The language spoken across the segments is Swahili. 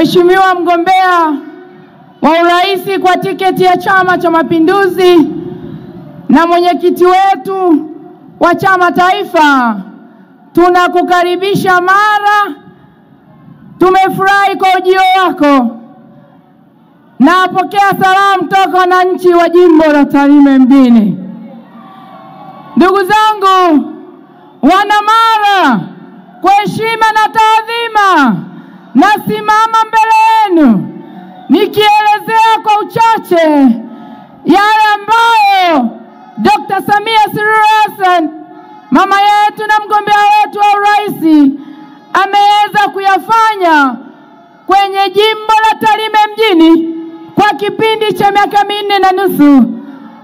Mheshimiwa mgombea wa urais kwa tiketi ya Chama cha Mapinduzi na mwenyekiti wetu wa chama taifa, tunakukaribisha Mara. Tumefurahi kwa ujio wako. Napokea salamu toka wananchi wa jimbo la Tarime mjini. Ndugu zangu wana Mara, kwa heshima na taadhima nasimama mbele yenu nikielezea kwa uchache yale ambayo Dr. Samia Suluhu Hassan, mama yetu na mgombea wetu wa urais, ameweza kuyafanya kwenye jimbo la Tarime mjini kwa kipindi cha miaka 4.5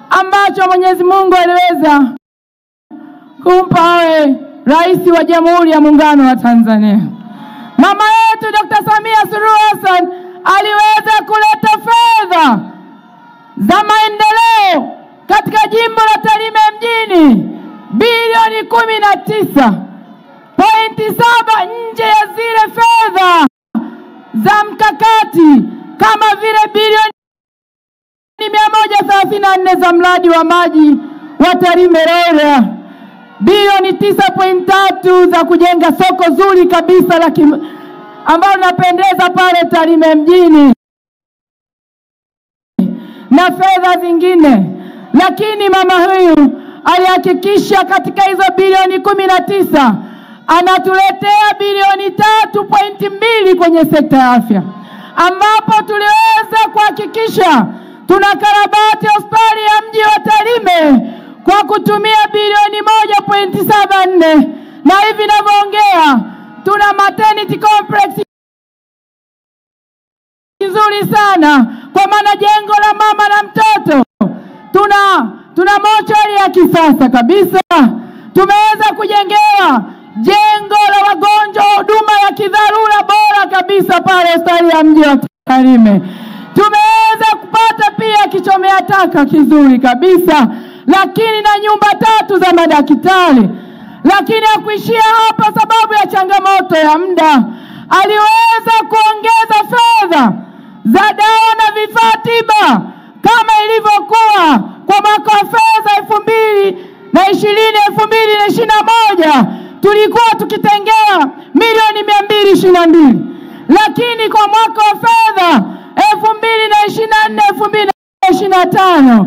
ambacho Mwenyezi Mungu aliweza kumpa awe rais wa Jamhuri ya Muungano wa Tanzania. Mama yetu Dr. Samia Suluhu Hassan aliweza kuleta fedha za maendeleo katika jimbo la Tarime mjini bilioni 19.7 nje ya zile fedha za mkakati kama vile bilioni 134 za mradi wa maji wa Tarime Rorya, bilioni 9.3 za kujenga soko zuri kabisa la ambalo linapendeza pale Tarime mjini na fedha zingine. Lakini mama huyu alihakikisha katika hizo bilioni 19 anatuletea bilioni 3.2 kwenye sekta ya afya, ambapo tuliweza kuhakikisha tunakarabati hospitali ya mji wa Tarime kwa kutumia bilioni 1.74, na hivi ninavyoongea tuna maternity complex nzuri sana, kwa maana jengo la mama na mtoto tuna mochari ya kisasa kabisa. Tumeweza kujengewa jengo la wagonjwa, huduma ya kidharura bora kabisa pale hospitali ya mji wa Tarime. Tumeweza kupata pia kichomea taka kizuri kabisa, lakini na nyumba 3 za madaktari. Lakini hakuishia hapa, sababu ya changamoto ya muda aliweza kuongeza fedha za dawa na vifaa tiba kama ilivyokuwa kwa mwaka wa fedha 2020-2021 tulikuwa tukitengea milioni 222, lakini kwa mwaka wa fedha 2024-2025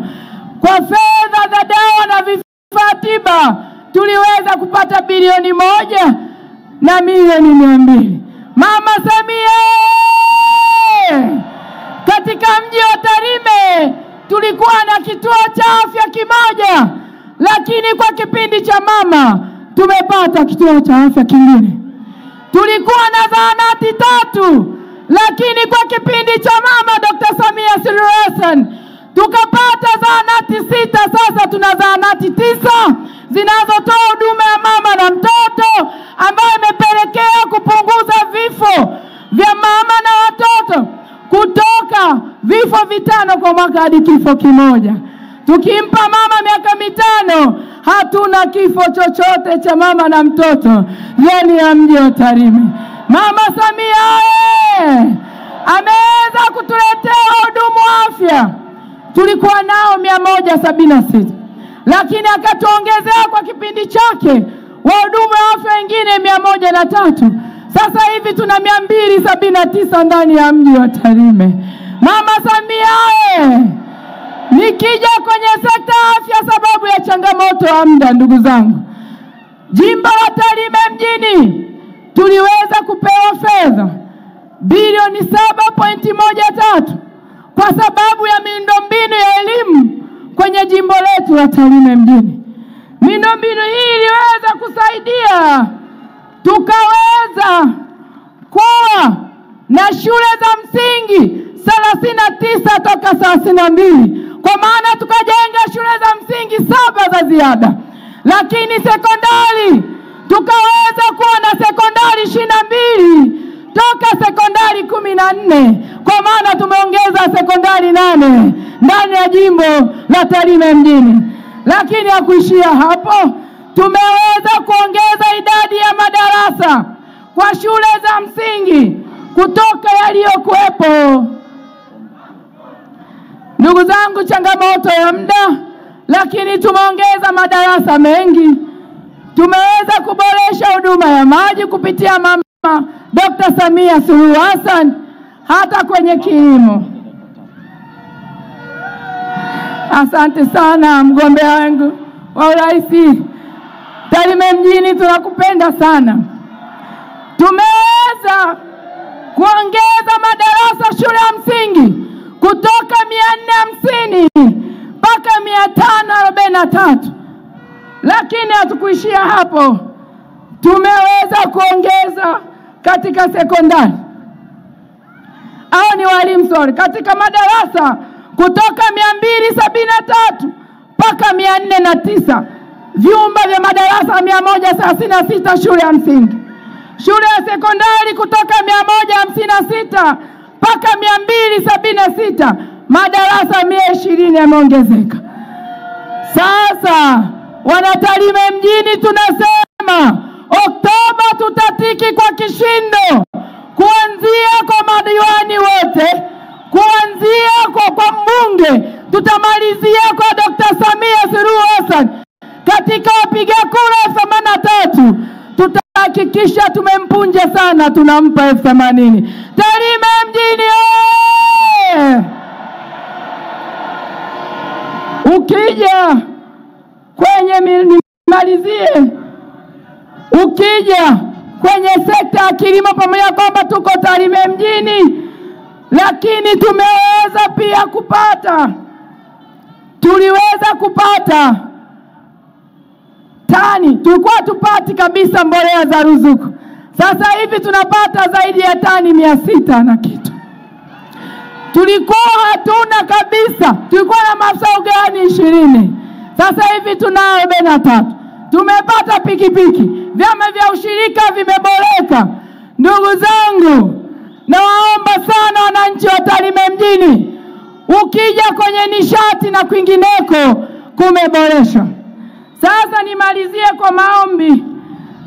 kwa fedha za dawa na vifaa tiba tuliweza kupata bilioni 1 na milioni 200. Mama Samia, katika mji wa Tarime tulikuwa na kituo cha afya kimoja, lakini kwa kipindi cha mama tumepata kituo cha afya kingine. Tulikuwa na zahanati 3, lakini kwa kipindi cha mama Dr. Samia Suluhu Hassan tukapata zahanati 6. Sasa tuna zahanati 9 zinazotoa huduma ya mama na mtoto, ambayo imepelekea kupunguza vifo vya mama na watoto kutoka vifo 5 kwa mwaka hadi kifo 1. Tukimpa mama miaka 5 hatuna kifo chochote cha mama na mtoto ndani ya mji wa Tarime. Mama Samia ameweza kutuletea wahudumu wa afya. Tulikuwa nao 176, lakini akatuongezea kwa kipindi chake wahudumu wa afya wengine 103. Sasa hivi tuna 279 ndani ya mji wa Tarime. Mama Samia, nikija kwenye sekta ya afya, sababu ya changamoto ya muda, ndugu zangu, jimbo la Tarime mjini tuliweza kupewa fedha bilioni 7.13 kwa sababu ya miundombinu ya elimu kwenye jimbo letu la Tarime mjini. Miundombinu hii iliweza kusaidia tukaweza kuwa na shule za msingi 39 toka 32, kwa maana tukajenga shule za msingi 7 za ziada. Lakini sekondari tukaweza kuwa na sekondari 22 toka sekondari 14, kwa maana tumeongeza sekondari 8 ndani ya jimbo la Tarime mjini. Lakini hakuishia hapo, tumeweza kuongeza idadi ya madarasa kwa shule za msingi kutoka yaliyokuwepo. Ndugu zangu, changamoto ya muda, lakini tumeongeza madarasa mengi. Tumeweza kuboresha huduma ya maji kupitia Mama Dr. Samia Suluhu Hassan, hata kwenye kilimo. Asante sana mgombea wangu wa urais Tarime mjini, tunakupenda sana. Tumeweza kuongeza madarasa shule ya msingi kutoka 450 mpaka 543. Lakini hatukuishia hapo. Tumeweza kuongeza katika sekondari, au ni walimu sorry, katika madarasa kutoka 273 mpaka 409. Vyumba vya madarasa 136 shule ya msingi. Shule ya sekondari kutoka 156 mpaka 276, madarasa 120 yameongezeka. Sasa wanatarime mjini tunasema Oktoba tutatiki kwa kishindo, kuanzia kwa madiwani wote, kuanzia kwa mbunge, tutamalizia kwa Dr. Samia Suluhu Hassan. Katika wapiga kura 83 tutahakikisha tumempunja sana, tunampa 80. Tarime mjini ukija kwenye ukija kwenye sekta ya kilimo, pamoja kwamba tuko Tarime mjini, lakini tumeweza pia tuliweza kupata tani, tulikuwa tupati kabisa mbolea za ruzuku. Sasa hivi tunapata zaidi ya tani 600 na kitu. Tulikuwa hatuna kabisa, tulikuwa na maafisa ugani 20. Sasa hivi tunao 43. Tumepata pikipiki, vyama vya ushirika vimeboreka. Ndugu zangu, nawaomba sana wananchi wa Tarime mjini, ukija kwenye nishati na kwingineko kumeboreshwa. Sasa nimalizie kwa maombi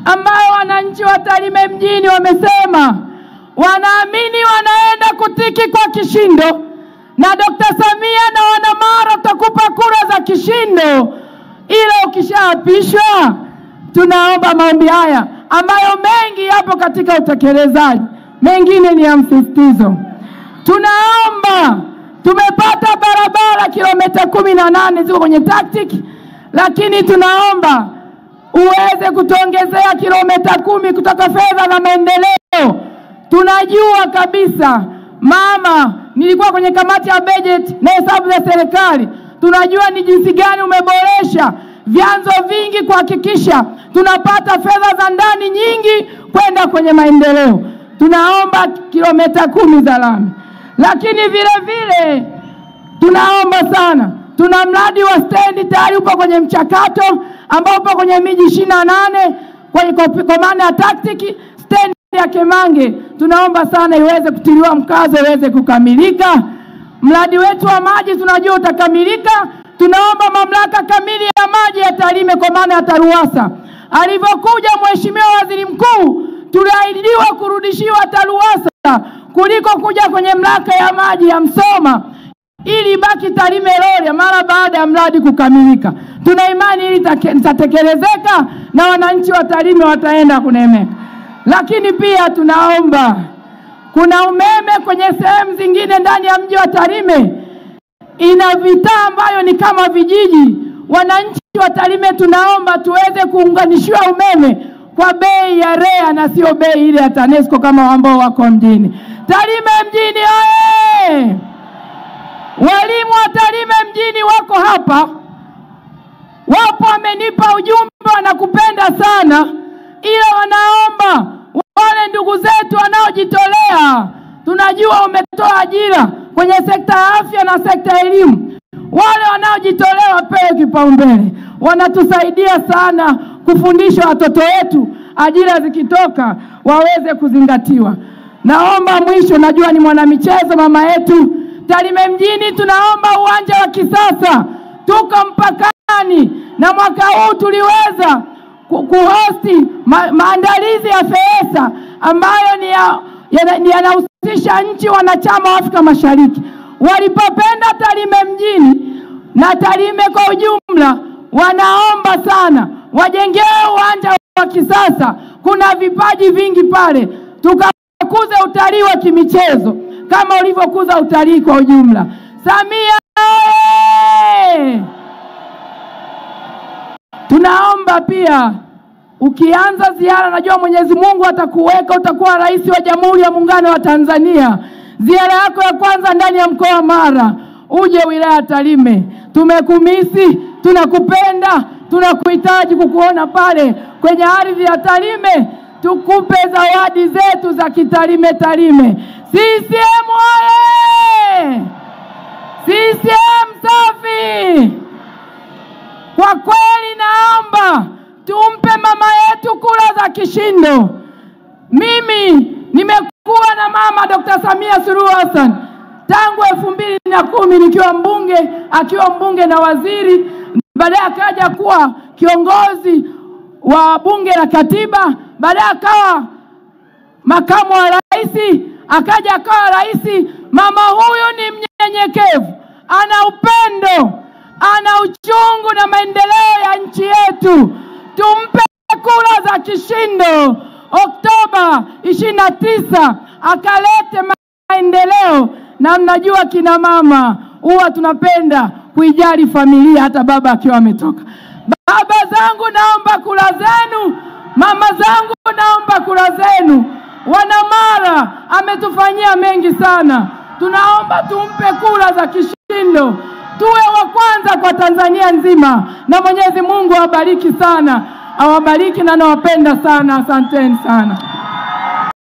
ambayo wananchi wa Tarime mjini wamesema wanaamini wanaenda kutiki kwa kishindo, na Dr. Samia na wanamara tutakupa kura za kishindo. Ila ukishaapishwa, tunaomba maombi haya ambayo mengi yapo katika utekelezaji, mengine ni ya msisitizo. Tunaomba, tumepata barabara kilomita 18 ziko kwenye tactic, lakini tunaomba uweze kutuongezea kilomita 10 kutoka fedha za maendeleo. Tunajua kabisa mama, nilikuwa kwenye kamati ya budget na hesabu za serikali, tunajua ni jinsi gani umeboresha vyanzo vingi kuhakikisha tunapata fedha za ndani nyingi kwenda kwenye maendeleo. Tunaomba kilomita 10 za lami, lakini vile vile tunaomba sana, tuna mradi wa stendi tayari upo kwenye mchakato ambao upo kwenye miji 28 kwa maana ya tactic. Stendi ya Kemange tunaomba sana iweze kutiliwa mkazo, iweze kukamilika. Mradi wetu wa maji tunajua utakamilika. Tunaomba mamlaka kamili ya maji ya Tarime kwa maana ya TARUWASA. Alivyokuja Mheshimiwa Waziri Mkuu, tuliahidiwa kurudishiwa TARUWASA kuliko kuja kwenye mamlaka ya maji ya Msoma, ili baki Tarime Rorya mara baada ya mradi kukamilika. Tuna imani hili litatekelezeka na wananchi wa Tarime wataenda kunemeka. Lakini pia tunaomba, kuna umeme kwenye sehemu zingine ndani ya mji wa Tarime, ina vitaa ambayo ni kama vijiji. Wananchi wa Tarime tunaomba tuweze kuunganishiwa umeme kwa bei ya REA na sio bei ile ya TANESCO kama ambao wako mjini. Tarime mjini oye! Walimu wa Tarime mjini wako hapa, wapo, wamenipa ujumbe, wanakupenda sana, ila wanaomba wale ndugu zetu wanaojitolea. Tunajua umetoa ajira kwenye sekta ya afya na sekta ya elimu, wale wanaojitolea wapewe kipaumbele. Wanatusaidia sana kufundisha watoto wetu, ajira zikitoka waweze kuzingatiwa. Naomba mwisho, najua ni mwanamichezo mama yetu, Tarime mjini tunaomba uwanja wa kisasa. Tuko mpakani na mwaka huu tuliweza kuhosti maandalizi ya FESA ambayo ni kuhamasisha nchi wanachama wa Afrika Mashariki. Walipopenda Tarime mjini na Tarime kwa ujumla, wanaomba sana wajengewe uwanja wa kisasa. Kuna vipaji vingi pale, tukakuze utalii wa kimichezo kama ulivyokuza utalii kwa ujumla. Samia tunaomba pia ukianza ziara, najua Mwenyezi Mungu atakuweka, utakuwa rais wa Jamhuri ya Muungano wa Tanzania. Ziara yako ya kwanza ndani ya mkoa wa Mara, uje wilaya ya Tarime. Tumekumisi, tunakupenda, tunakuhitaji kukuona pale kwenye ardhi ya Tarime, tukupe zawadi zetu za kitarime Tarime. CCM oye! CCM safi! Kwa kweli naomba tumpe mama yetu kura za kishindo. Mimi nimekuwa na mama Dr. Samia Suluhu Hassan tangu 2010 nikiwa mbunge, akiwa mbunge na waziri, baadaye akaja kuwa kiongozi wa bunge la katiba, baadaye akawa makamu wa rais, akaja akawa rais. Mama huyu ni mnyenyekevu, ana upendo, ana uchungu na maendeleo ya nchi yetu. Tumpe kura za kishindo Oktoba 29 akalete maendeleo. Na mnajua kina mama huwa tunapenda kuijali familia hata baba akiwa ametoka. Baba zangu naomba kura zenu, mama zangu naomba kura zenu. Wanamara ametufanyia mengi sana, tunaomba tumpe kura za kishindo, tuwe wa kwanza kwa Tanzania nzima. Na Mwenyezi Mungu awabariki sana, awabariki na nawapenda sana. Asanteni sana.